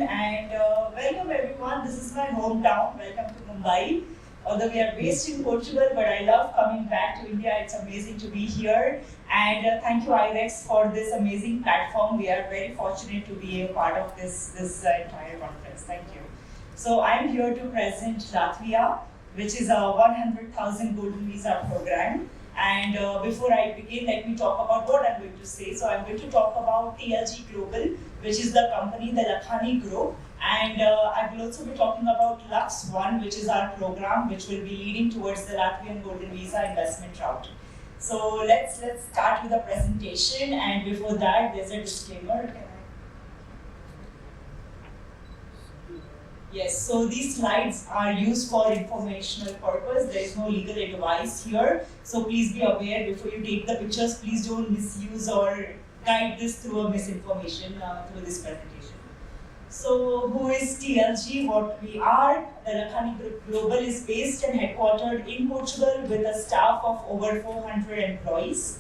and welcome everyone. This is my hometown. Welcome to Mumbai. Although we are based in Portugal, but I love coming back to India. It's amazing to be here. And thank you IREX for this amazing platform. We are very fortunate to be a part of this entire conference. Thank you. So I'm here to present Latvia, which is a 100,000 Golden Visa program. And before I begin, let me talk about what I'm going to say. So I'm going to talk about TLG Global, which is the company, the Lakhani group. And I will also be talking about Lux One, which is our program, which will be leading towards the Latvian Golden Visa investment route. So let's start with the presentation. And before that, there's a disclaimer. Yes, so these slides are used for informational purpose. There is no legal advice here. So please be aware before you take the pictures, please don't misuse or guide this through a misinformation through this presentation. So who is TLG? What we are? The Lakhani Group Global is based and headquartered in Portugal with a staff of over 400 employees.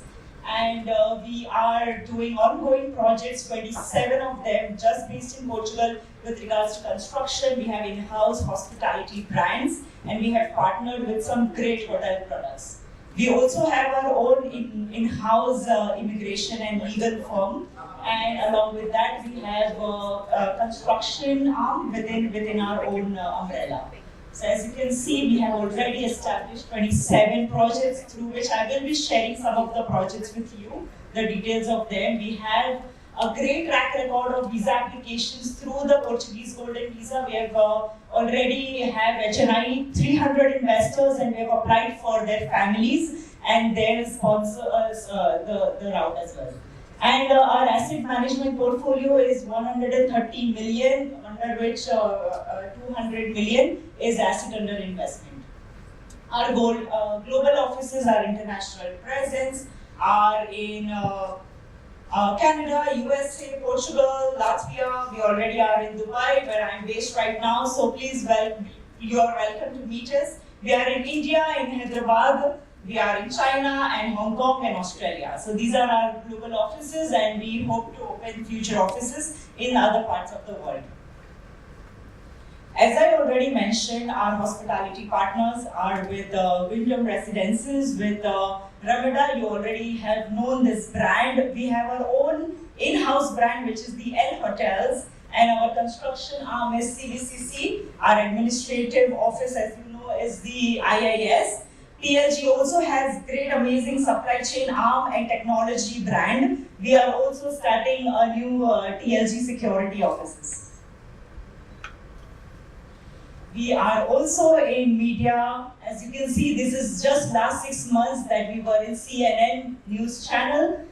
And we are doing ongoing projects, 27 of them just based in Portugal with regards to construction. We have in-house hospitality brands and we have partnered with some great hotel products. We also have our own in-house immigration and legal firm. And along with that, we have a construction arm within our own umbrella. So as you can see, we have already established 27 projects through which I will be sharing some of the projects with you, the details of them. We have a great track record of visa applications through the Portuguese Golden Visa. We have already have HNI 300 investors and we have applied for their families and their sponsor the route as well. And our asset management portfolio is 130 million, under which 200 million is asset under investment. Our global offices, our international presence are in Canada, USA, Portugal, Latvia. We already are in Dubai, where I'm based right now. So please, you are welcome to meet us. We are in India, in Hyderabad. We are in China and Hong Kong and Australia. So these are our global offices and we hope to open future offices in other parts of the world. As I already mentioned, our hospitality partners are with Wyndham Residences, with Ramada. You already have known this brand. We have our own in-house brand, which is the L Hotels, and our construction arm is CVCC. Our administrative office, as you know, is the IIS. TLG also has great, amazing supply chain arm and technology brand. We are also starting a new TLG security offices. We are also in media. As you can see, this is just last 6 months that we were in CNN news channel.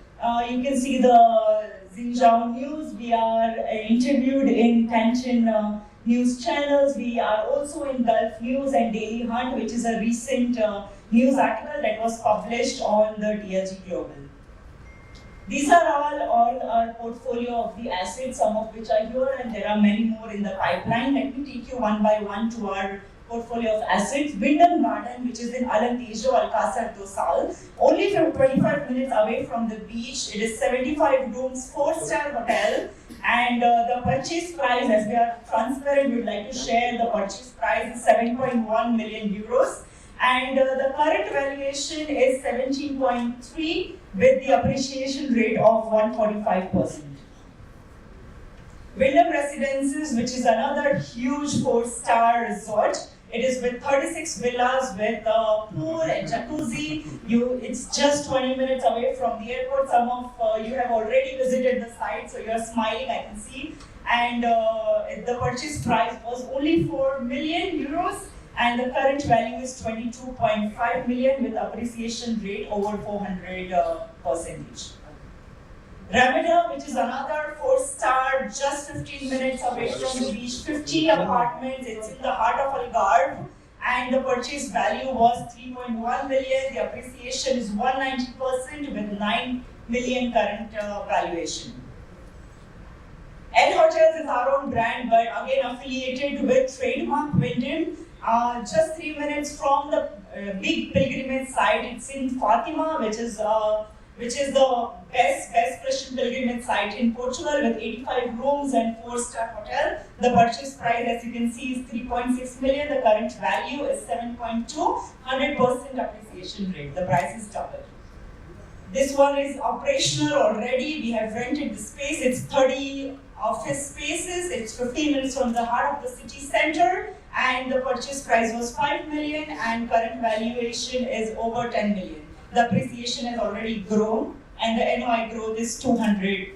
You can see the Xinjiang news. We are interviewed in Tianjin news channels. We are also in Gulf News and Daily Hunt, which is a recent news article that was published on the TLG Global. These are all our portfolio of the assets, some of which are here, and there are many more in the pipeline. Let me take you one by one to our portfolio of assets. Wyndham Garden, which is in Alentejo, Alcázar do Sal, only from 25 minutes away from the beach. It is 75 rooms, 4-star hotel, and the purchase price, as we are transparent, we would like to share the purchase price is 7.1 million euros. And the current valuation is 17.3 with the appreciation rate of 145%. Wyndham Residences, which is another huge 4-star resort. It is with 36 villas with a pool and jacuzzi. It's just 20 minutes away from the airport. Some of you have already visited the site, so you're smiling, I can see. And the purchase price was only 4 million euros. And the current value is 22.5 million with appreciation rate over 400%. Ramada, which is another 4-star, just 15 minutes away from the beach, 50 apartments. It's in the heart of Algarve, and the purchase value was 3.1 million. The appreciation is 190% with 9 million current valuation. L Hotels is our own brand, but again affiliated with Trademark Wyndham. Just 3 minutes from the big pilgrimage site. It's in Fatima, which is which is the best Christian pilgrimage site in Portugal with 85 rooms and 4-star hotel. The purchase price, as you can see, is 3.6 million. The current value is 7.2, 100% appreciation rate. The price is double. This one is operational already. We have rented the space. It's 30 office spaces. It's 15 minutes from the heart of the city center. And the purchase price was 5 million and current valuation is over 10 million. The appreciation has already grown and the NOI growth is 200%.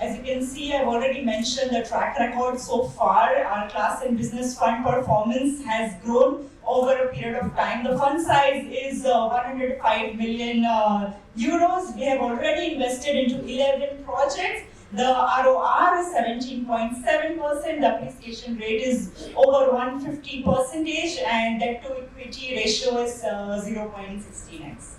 As you can see, I've already mentioned the track record so far. Our class and business fund performance has grown over a period of time. The fund size is 105 million euros. We have already invested into 11 projects. The ROR is 17.7%. The appreciation rate is over 150%, and debt to equity ratio is 0.16x.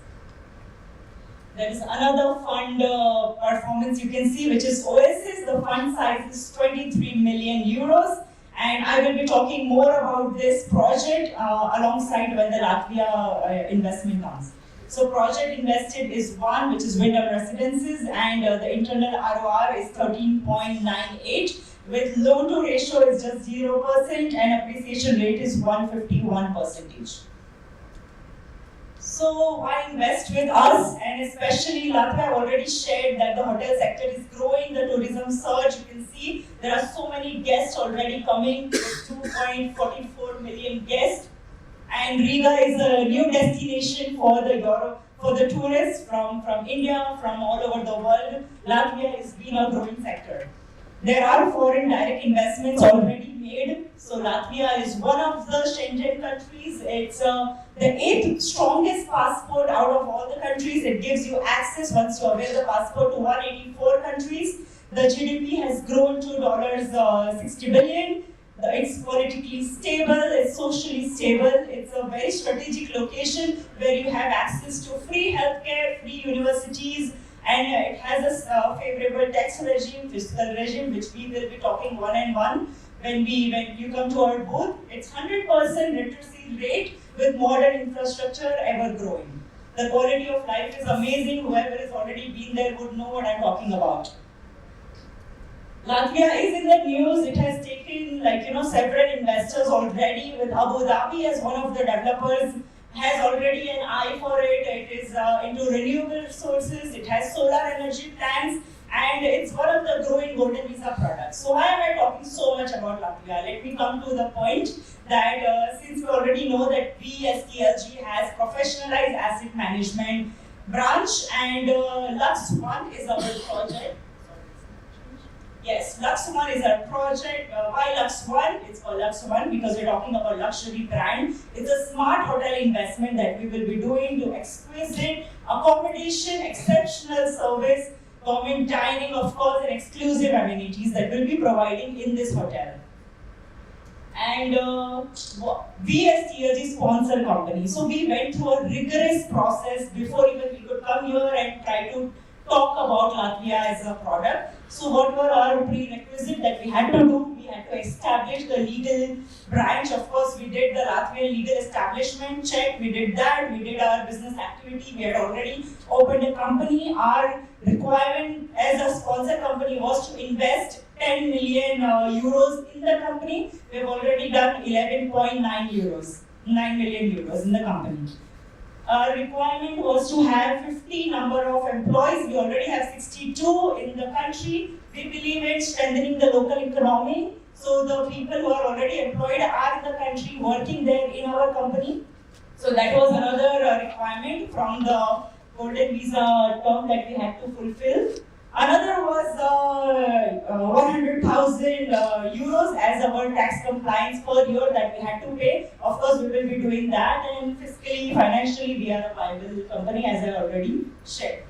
There is another fund performance you can see, which is Oasis. The fund size is 23 million euros. And I will be talking more about this project alongside when the Latvia investment comes. So project invested is one, which is Wyndham Residences, and the internal ROR is 13.98, with loan to ratio is just 0% and appreciation rate is 151%. So why invest with us? And especially Latvia already shared that the hotel sector is growing, the tourism surge. You can see there are so many guests already coming, 2.44 million guests. And Riga is a new destination for the tourists from India, from all over the world. Latvia has been a growing sector. There are foreign direct investments already made. So Latvia is one of the Schengen countries. It's the 8th strongest passport out of all the countries. It gives you access, once you avail the passport, to 184 countries. The GDP has grown to 60 billion. It's politically stable, it's socially stable, it's a very strategic location where you have access to free healthcare, free universities, and it has a favorable tax regime, fiscal regime, which we will be talking one-on-one when you come to our booth. It's 100% literacy rate with modern infrastructure ever growing. The quality of life is amazing. Whoever has already been there would know what I'm talking about. Latvia is in the news. It has taken several investors already, with Abu Dhabi as one of the developers has already an eye for it. It is into renewable resources. It has solar energy plants, and it's one of the growing golden visa products. So why am I talking so much about Latvia? Let me come to the point that since we already know that we as TLG has professionalized asset management branch, and Lux One is our project. Yes, Lux One is our project. Why Lux One? It's called Lux One because we're talking about luxury brand. It's a smart hotel investment that we will be doing to exquisite accommodation, exceptional service, common dining, of course, and exclusive amenities that we'll be providing in this hotel. And we as TLG sponsor company. So we went through a rigorous process before even we could come here and try to talk about Latvia as a product. So what were our prerequisites that we had to do? We had to establish the legal branch. Of course, we did the Latvian legal establishment check. We did that. We did our business activity. We had already opened a company. Our requirement as a sponsor company was to invest 10 million euros in the company. We've already done 11.9 million euros in the company. Our requirement was to have 50 number of employees. We already have 62 in the country. We believe in strengthening the local economy. So the people who are already employed are in the country working there in our company. So that was another requirement from the golden visa term that we had to fulfill. Another was 100,000 euros as our tax compliance per year that we had to pay. Of course, we will be doing that, and fiscally, financially, we are a viable company, as I already shared.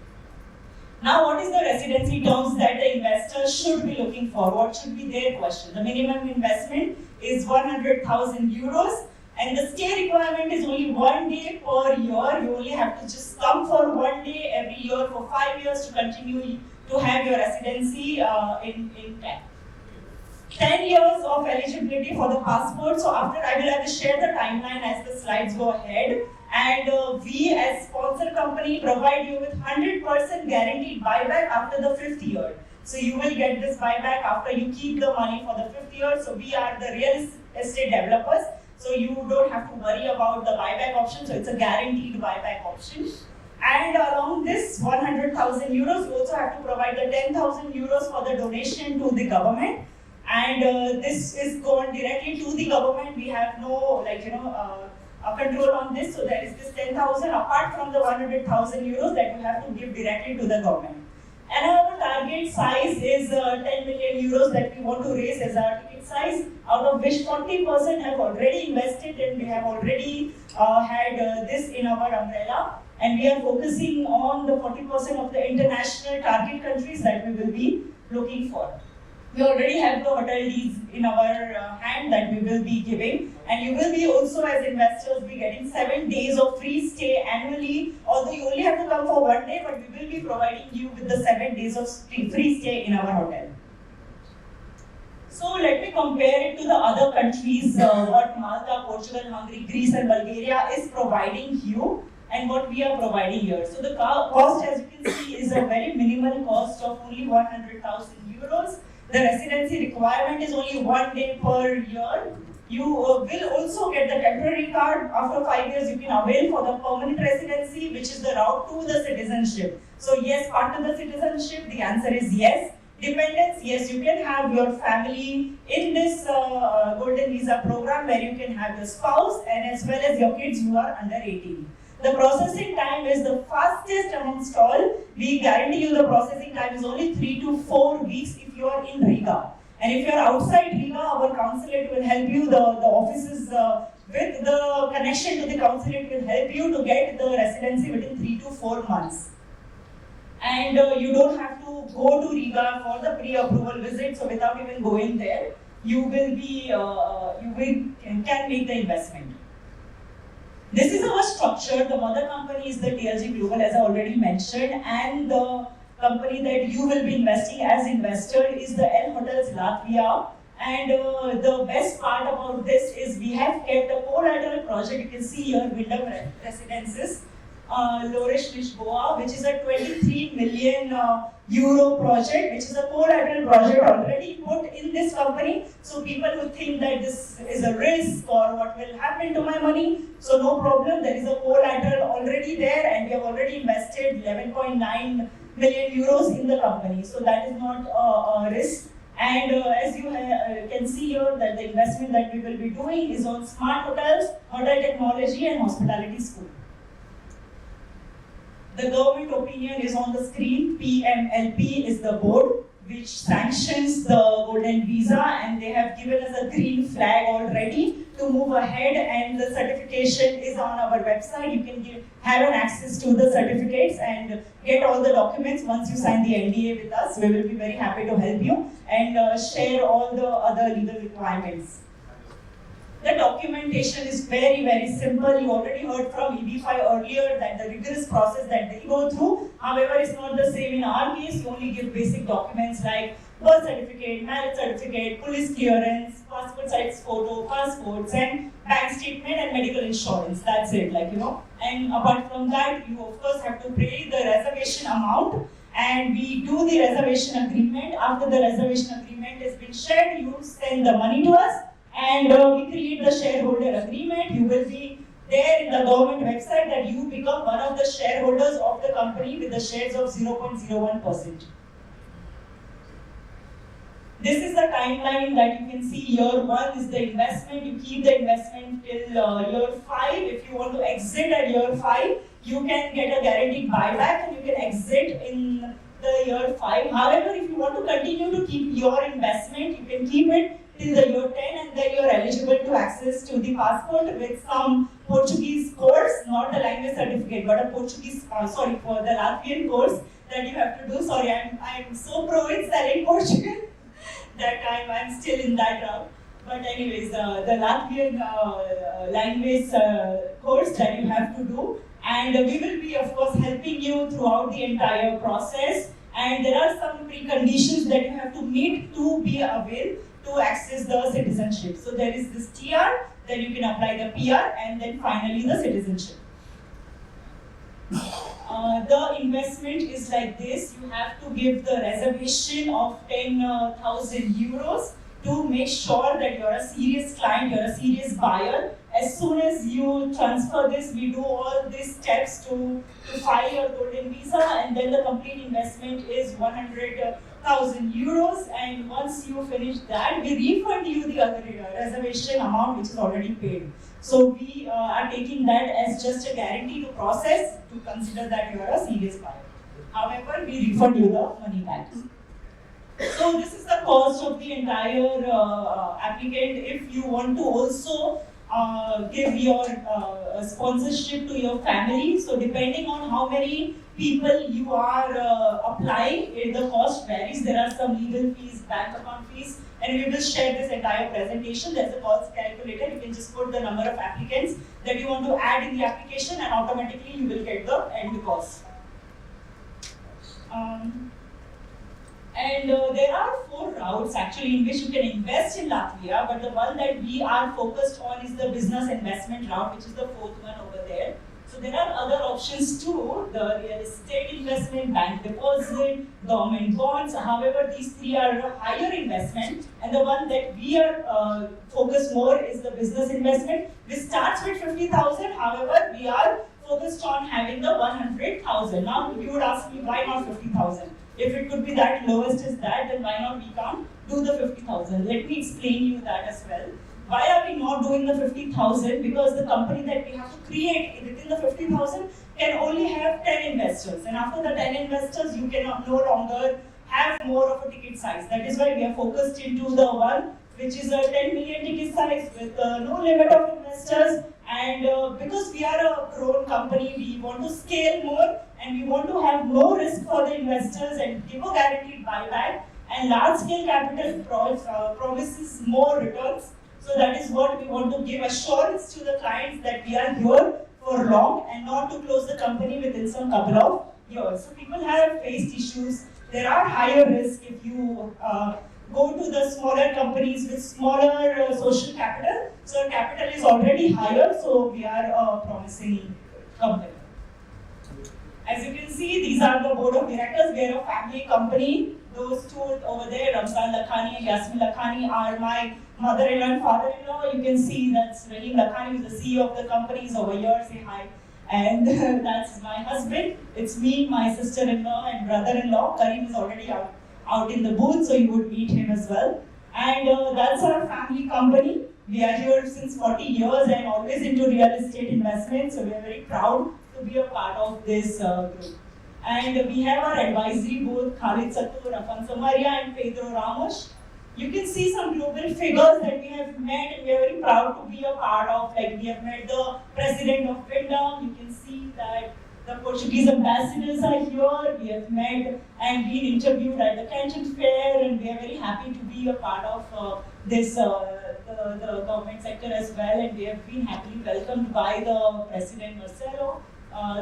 Now, what is the residency terms that the investors should be looking for? What should be their question? The minimum investment is 100,000 euros. And the stay requirement is only 1 day per year. You only have to just come for 1 day every year for 5 years to continue to have your residency in 10. 10 years of eligibility for the passport. So after, I will have to share the timeline as the slides go ahead. And we as sponsor company provide you with 100% guaranteed buyback after the 5th year. So you will get this buyback after you keep the money for the 5th year. So we are the real estate developers. So you don't have to worry about the buyback option. So it's a guaranteed buyback option. And along this 100,000 euros, you also have to provide the 10,000 euros for the donation to the government. And this is gone directly to the government. We have no, control on this. So there is this 10,000 apart from the 100,000 euros that you have to give directly to the government. And our target size is 10 million euros that we want to raise as our ticket size, out of which 40% have already invested, and we have already had this in our umbrella. And we are focusing on the 40% of the international target countries that we will be looking for. We already have the hotel deeds in our hand that we will be giving, and you will be also as investors be getting 7 days of free stay annually, although you only have to come for 1 day, but we will be providing you with the 7 days of free stay in our hotel. So let me compare it to the other countries, what Malta, Portugal, Hungary, Greece and Bulgaria is providing you and what we are providing here. So the cost, as you can see, is a very minimal cost of only 100,000 euros. The residency requirement is only 1 day per year. You will also get the temporary card. After 5 years, you can avail for the permanent residency, which is the route to the citizenship. So yes, part of the citizenship, the answer is yes. Dependents, yes, you can have your family in this golden visa program where you can have your spouse and as well as your kids who are under 18. The processing time is the fastest amongst all. We guarantee you the processing time is only 3 to 4 weeks if you are in Riga. And if you are outside Riga, our consulate will help you, the offices with the connection to the consulate will help you to get the residency within 3 to 4 months. And you don't have to go to Riga for the pre-approval visit, so without even going there, you will be, can make the investment. This is our structure. The mother company is the TLG Global, as I already mentioned, and the company that you will be investing as investor is the L Hotels Latvia. And the best part about this is we have kept a collateral project. You can see here Wyndham Residences, Lorish Lisboa, which is a 23 million euro project, which is a collateral project already put in this company. So people who think that this is a risk or what will happen to my money, so no problem, there is a collateral already there and we have already invested 11.9 million euros in the company. So that is not a risk. And as you can see here that the investment that we will be doing is on smart hotels, hotel technology and hospitality school. The government opinion is on the screen. PMLP is the board which sanctions the golden visa, and they have given us a green flag already to move ahead, and the certification is on our website. You can have an access to the certificates and get all the documents once you sign the NDA with us. We will be very happy to help you and share all the other legal requirements. The documentation is very, very simple. You already heard from EB5 earlier that the rigorous process that they go through. However, it's not the same in our case. You only give basic documents like birth certificate, marriage certificate, police clearance, passport size photo, passports, and bank statement and medical insurance. That's it, And apart from that, you of course have to pay the reservation amount. And we do the reservation agreement. After the reservation agreement has been shared, you send the money to us. And we create the shareholder agreement. You will be there in the government website that you become one of the shareholders of the company with the shares of 0.01%. This is the timeline that you can see. Year 1 is the investment. You keep the investment till year 5. If you want to exit at year 5, you can get a guaranteed buyback and you can exit in the year 5. However, if you want to continue to keep your investment, you can keep it till the year 10, and then you are eligible to access to the passport with some Portuguese course, not the language certificate, but a Portuguese, for the Latvian course that you have to do. Sorry, I'm so pro in selling Portugal that I'm still in that route. But anyways, the Latvian language course that you have to do, and we will be of course helping you throughout the entire process. And there are some preconditions that you have to meet to be available to access the citizenship. So there is this TR, then you can apply the PR, and then finally the citizenship. The investment is like this. You have to give the reservation of 10,000 euros to make sure that you're a serious client, you're a serious buyer. As soon as you transfer this, we do all these steps to file your golden visa, and then the complete investment is 100,000 euros. And once you finish that, we refund you the other reservation amount which is already paid. So we are taking that as just a guarantee to process, to consider that you are a serious buyer. However, we refund you the money back. So this is the cost of the entire applicant. If you want to also give your sponsorship to your family, so depending on how many people you are applying, the cost varies. There are some legal fees, bank account fees, and we will share this entire presentation. There's a cost calculator. You can just put the number of applicants that you want to add in the application, and automatically you will get the end cost. There are 4 routes actually in which you can invest in Latvia, but the one that we are focused on is the business investment route, which is the 4th one over there. So there are other options too, the real estate investment, bank deposit, government bonds. However, these 3 are a higher investment, and the one that we are focused more is the business investment, which starts with 50,000. However, we are focused on having the 100,000. Now, you would ask me, why not 50,000? If it could be that lowest is that, then why not we can't do the 50,000? Let me explain you that as well. Why are we not doing the 50,000? Because the company that we have to create within the 50,000 can only have 10 investors. And after the 10 investors, you cannot no longer have more of a ticket size. That is why we are focused into the one which is a 10 million ticket size with no limit of investors. And because we are a grown company, we want to scale more, and we want to have no risk for the investors and give a guaranteed buyback. And large scale capital promises more returns. So that is what we want to give assurance to the clients, that we are here for long and not to close the company within some couple of years. So people have faced issues. There are higher risk if you go to the smaller companies with smaller social capital. So our capital is already higher, so we are a promising company. As you can see, these are the board of directors. We are a family company. Those 2 over there, Lakhani and Yasmin Lakhani, are my mother-in-law and father-in-law. You can see that's Rahim Lakhani, who is the CEO of the company, is over here. Say hi. And that's my husband. It's me, my sister-in-law, and brother-in-law. Karim is already out in the booth, so you would meet him as well. And that's our family company. We are here since 40 years and always into real estate investment, so we are very proud to be a part of this group. And we have our advisory board, Khalid Sattur, Afsana, and Pedro Ramos. You can see some global figures that we have met, and we are very proud to be a part of. Like, we have met the president of Finland. You can see that the Portuguese ambassadors are here. We have met and been interviewed at the Canton Fair, and we are very happy to be a part of this the government sector as well. And we have been happily welcomed by the President Marcelo.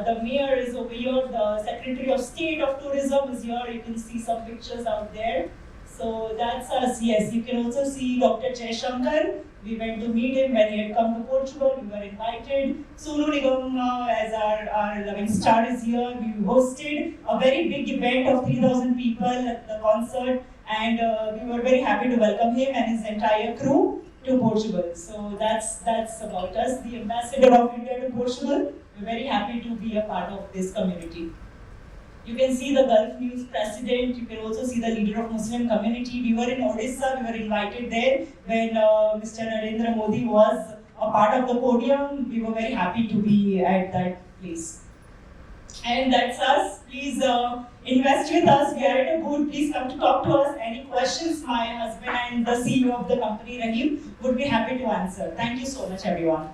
The mayor is over here. The Secretary of State of Tourism is here. You can see some pictures out there. So that's us. Yes, you can also see Dr. Jay Shankar. We went to meet him when he had come to Portugal. We were invited. Sonu Nigam, as our loving star, is here. We hosted a very big event of 3,000 people at the concert, and we were very happy to welcome him and his entire crew to Portugal. So that's about us, the ambassador of India to Portugal. We're very happy to be a part of this community. You can see the Gulf News president. You can also see the leader of Muslim community. We were in Odisha. We were invited there when Mr. Narendra Modi was a part of the podium. We were very happy to be at that place. And that's us. Please invest with us. We are at a booth. Please come to talk to us. Any questions, my husband and the CEO of the company, Rahim, would be happy to answer. Thank you so much, everyone.